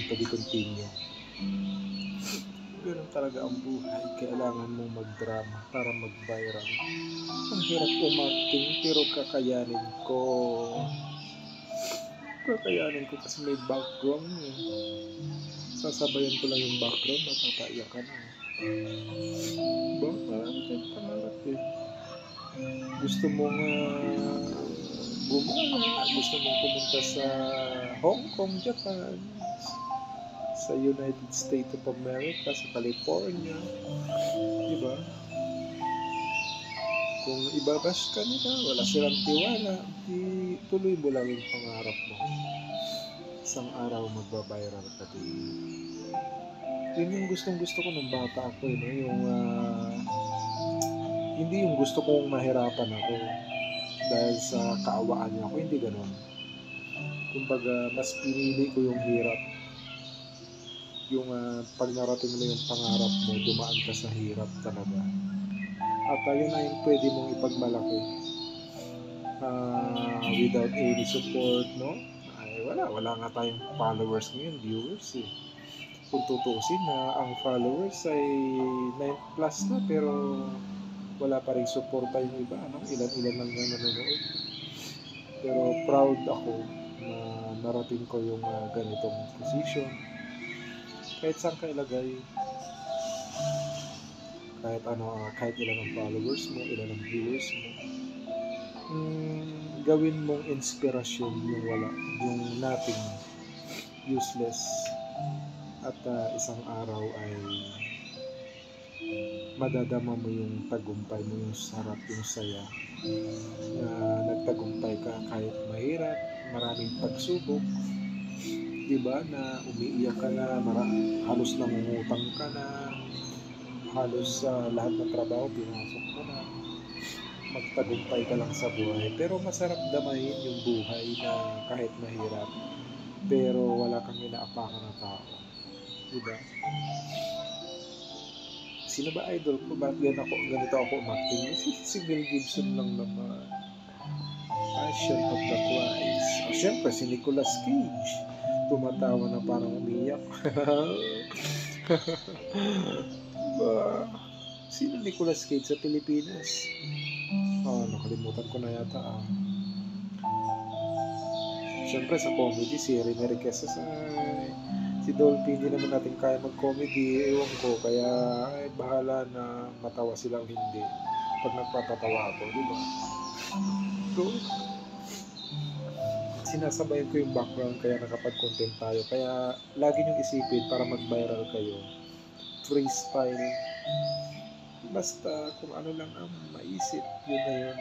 to be continue. Ganun talaga ang buhay. Kailangan mong mag-drama para mag-viral. Ang hirap umarting pero kakayanin ko. Kakayanin ko kasi may background eh. Sasabayan ko lang yung background, matapaiyak ka na. Diba? Marami tayong pangarap eh. Gusto mong gumala, gusto mong pumunta sa Hong Kong, Japan, sa United States of America, sa California, diba? Kung ibabash ka nila, wala silang tiwala, di tuloy mo lang yung pangarap mo. Isang araw magbabiral ka din. Yun yung gustong-gusto ko nung bata ako, no? Yung hindi yung gusto kong mahirapan ako dahil sa kaawaan niya ako, hindi ganun. Kumbaga, mas pinili ko yung hirap. Yung pag narating mo yung pangarap mo, dumaan ka sa hirap talaga. At ayun na yung pwede mong ipagmalaki without any support, no? Ay, wala nga tayong followers ngayon, viewers eh. Kung tutusin na ang followers ay 9 plus na, pero wala pa rin suporta yung iba, no? Ilan-ilan lang na nanonood. Pero proud ako na narating ko yung ganitong position. Kahit saan ka ilagay, kahit ilan ang followers mo, ilan ang viewers mo, gawin mong inspirasyon yung wala, yung nothing, useless. At isang araw ay madadama mo yung tagumpay mo, yung sarap, yung saya na nagtagumpay ka kahit mahirap, maraming pagsubok, diba, na umiiyak ka na, halos nangungutang ka na, halos lahat ng trabaho pinasok mo na, magtagumpay ka lang sa buhay. Pero masarap damahin yung buhay na kahit mahirap, pero wala kang inaapakan na tao, diba? Sino ba idol ko? Bakit ganito ako umakting? Si Mel Gibson lang naman. Passion of the Christ. Siyempre, si Nicolas Cage. Tumatawa na parang umiyak. Sino Nicolas Cage sa Pilipinas? Nakalimutan ko na yata. Siyempre, sa comedy, si Rene Requesas si Dolphy, hindi naman natin kaya mag-comedy, ewan ko, kaya bahala na matawa silang hindi pag nagpapatawa ako, di ba? So, sinasabayan ko yung background, kaya nakapag-content tayo, kaya lagi niyong isipin para mag-viral kayo, freestyle, basta kung ano lang ang maisip, yun na yun.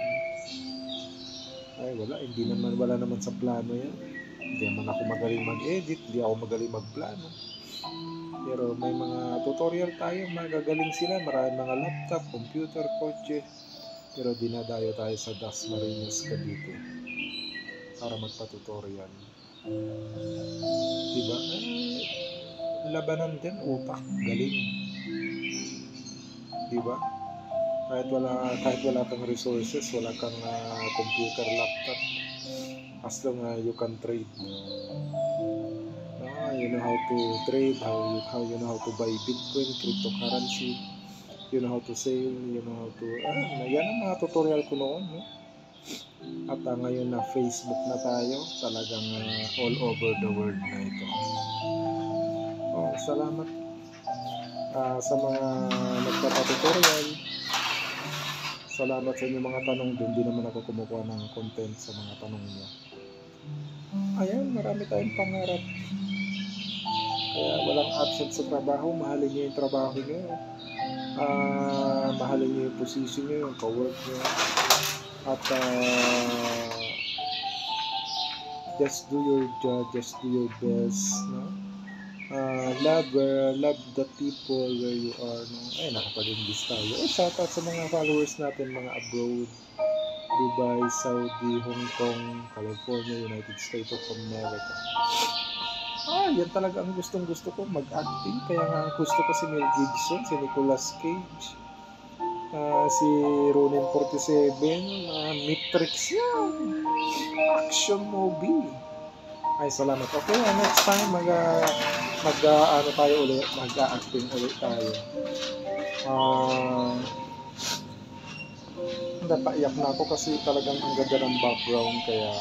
Ay wala naman sa plano yan. Hindi naman ako magaling mag-edit, hindi ako magaling magplano. Pero may mga tutorial tayo, magagaling sila, maraming mga laptop, computer, kotse. Pero dinadayo tayo sa Dasmariñas, Cavite para magpa-tutorial. Diba? Labanan din, utak, galing. Diba? Kahit wala kang resources, wala kang computer, laptop, as long you can trade. You know how to trade, how you know how to buy Bitcoin, cryptocurrency, you know how to sell, you know how to yan ang mga tutorial ko noon, no? At ngayon na Facebook na tayo, talagang all over the world na ito. Salamat sa mga nagpapatutorial. Salamat sa inyong mga tanong. Doon din naman ako kumukuha ng content sa mga tanong niyo. Ayan, marami tayong pangarap. Kaya walang absent sa trabaho. Mahalin niyo yung trabaho niyo. Mahalin niyo yung position niyo, yung ka-work niyo. At just do your job, just do your best, no? Love the people where you are, no? Ay, nakapag-English tayo. Shoutout sa mga followers natin, mga abroad, Dubai, Saudi, Hong Kong, California, United States of America. Yan talaga ang gustong-gusto ko, mag-acting. Kaya nga gusto ko si Mel Gibson, si Nicolas Cage, si Ronin 47, Matrix yan. Action movie. Ay, salamat. Okay, next time ano tayo ulit, mag-a-acting ulit tayo. Napaiyak na ako kasi talagang ang ganda ng background, kaya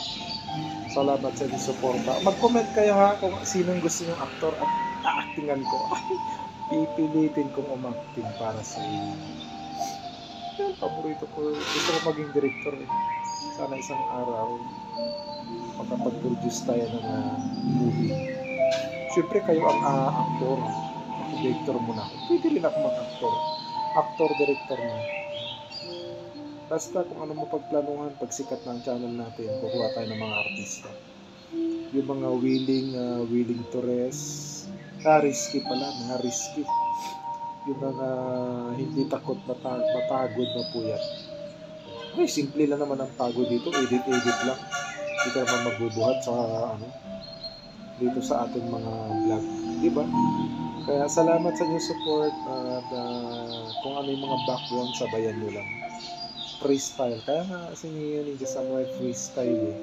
salamat sa inyong suporta. Mag-comment kayo ha kung sinong gusto nyong aktor at a-actingan ko. Pipilitin kong umacting para sa inyo. Yan, paborito ko. Gusto ko maging director eh. Sana isang araw makapag-produce tayo ng movie. Siyempre kayo ang actor. Ako director muna ako. Pwede rin ako mag-actor. Actor, director na. Basta kung ano mo pagplanuhan, pagsikat ng channel natin, kukuha tayo ng mga artista. Yung mga willing to rest, risky pala, mga risky. Yung mga hindi takot matagod na puyat. Ay, simple lang naman ang pagod dito, edit lang. Hindi ka naman magbubuhat sa dito sa ating mga vlog, di ba? Kaya salamat sa inyong support at kung ano yung mga background, sabayan nyo lang. Freestyle. Kaya nga si Ninja Samurai freestyle eh.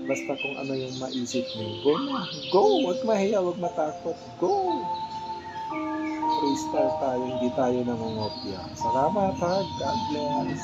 Basta kung ano yung maisip nyo, go na. Go! Huwag mahiya, huwag matakot. Go! Freestyle tayo, hindi tayo nangungopya. Salamat ha. God bless.